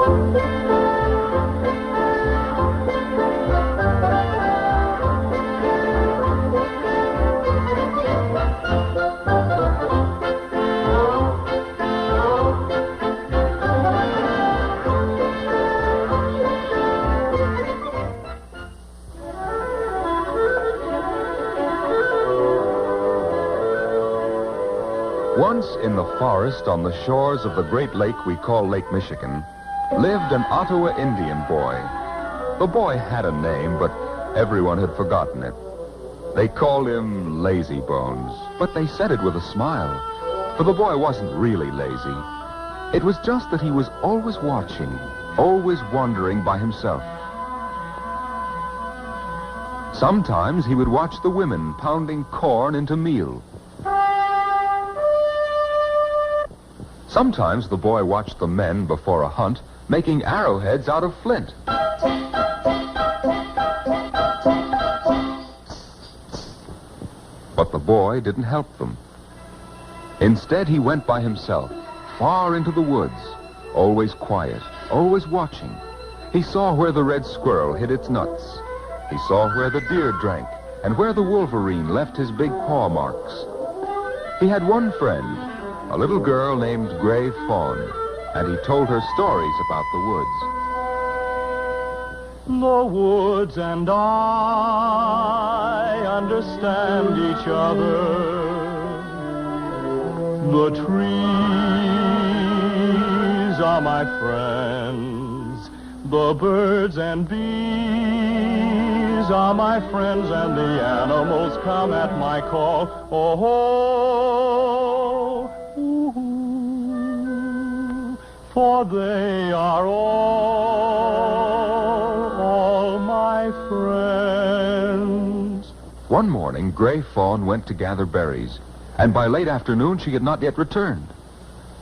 Once in the forest on the shores of the great lake we call Lake Michigan lived an Ottawa Indian boy. The boy had a name, but everyone had forgotten it. They called him Lazy Bones, but they said it with a smile, for the boy wasn't really lazy. It was just that he was always watching, always wondering by himself. Sometimes he would watch the women pounding corn into meal. Sometimes the boy watched the men before a hunt making arrowheads out of flint. But the boy didn't help them. Instead, he went by himself, far into the woods, always quiet, always watching. He saw where the red squirrel hid its nuts. He saw where the deer drank and where the wolverine left his big paw marks. He had one friend, a little girl named Gray Fawn, and he told her stories about the woods. The woods and I understand each other. The trees are my friends. The birds and bees are my friends, and the animals come at my call. Oh, for they are all my friends. One morning, Gray Fawn went to gather berries, and by late afternoon she had not yet returned.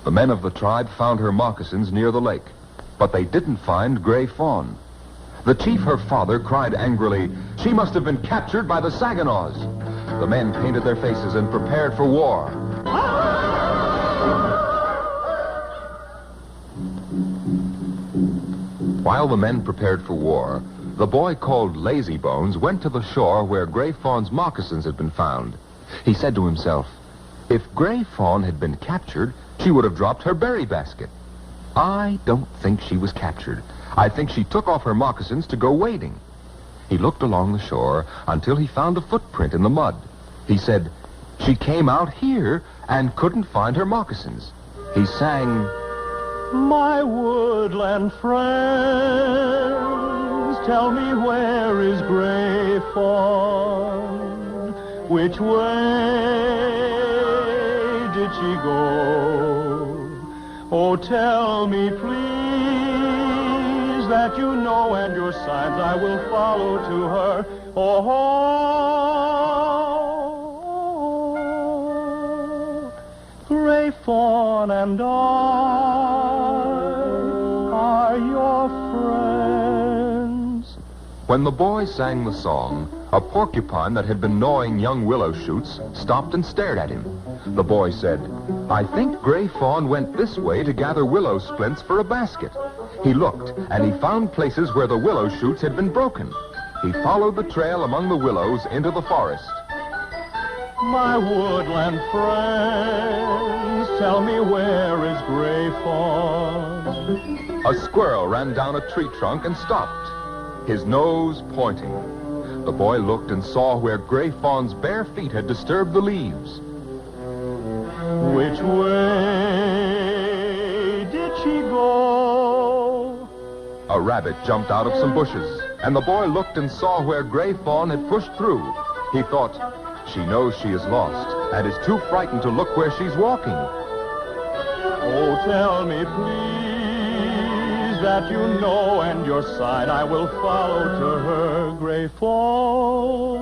The men of the tribe found her moccasins near the lake, but they didn't find Gray Fawn. The chief, her father, cried angrily, "She must have been captured by the Saginaws." The men painted their faces and prepared for war. While the men prepared for war, the boy called Lazy Bones went to the shore where Gray Fawn's moccasins had been found. He said to himself, if Gray Fawn had been captured, she would have dropped her berry basket. I don't think she was captured. I think she took off her moccasins to go wading. He looked along the shore until he found a footprint in the mud. He said, she came out here and couldn't find her moccasins. He sang, my woodland friends, tell me where is Gray Fawn? Which way did she go? Oh, tell me, please, that you know and your signs I will follow to her. Oh, Gray Fawn and I are your friends. When the boy sang the song, a porcupine that had been gnawing young willow shoots stopped and stared at him. The boy said, I think Gray Fawn went this way to gather willow splints for a basket. He looked, and he found places where the willow shoots had been broken. He followed the trail among the willows into the forest. My woodland friends, tell me where is Gray Fawn? A squirrel ran down a tree trunk and stopped, his nose pointing. The boy looked and saw where Gray Fawn's bare feet had disturbed the leaves. Which way did she go? A rabbit jumped out of some bushes, and the boy looked and saw where Gray Fawn had pushed through. He thought, she knows she is lost and is too frightened to look where she's walking. Oh, tell me, please, that you know and your sign I will follow to her. Gray Fawn,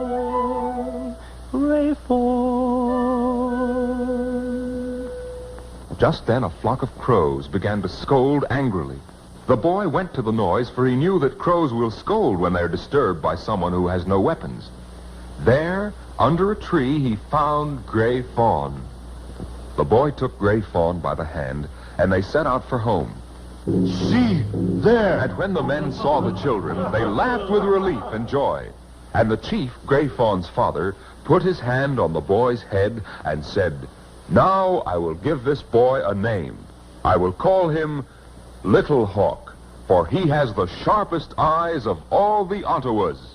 Gray Fawn. Just then a flock of crows began to scold angrily. The boy went to the noise, for he knew that crows will scold when they're disturbed by someone who has no weapons. There, under a tree, he found Gray Fawn. The boy took Gray Fawn by the hand, and they set out for home. See, there. And when the men saw the children, they laughed with relief and joy. And the chief, Gray Fawn's father, put his hand on the boy's head and said, "Now I will give this boy a name. I will call him Little Hawk, for he has the sharpest eyes of all the Ottawas."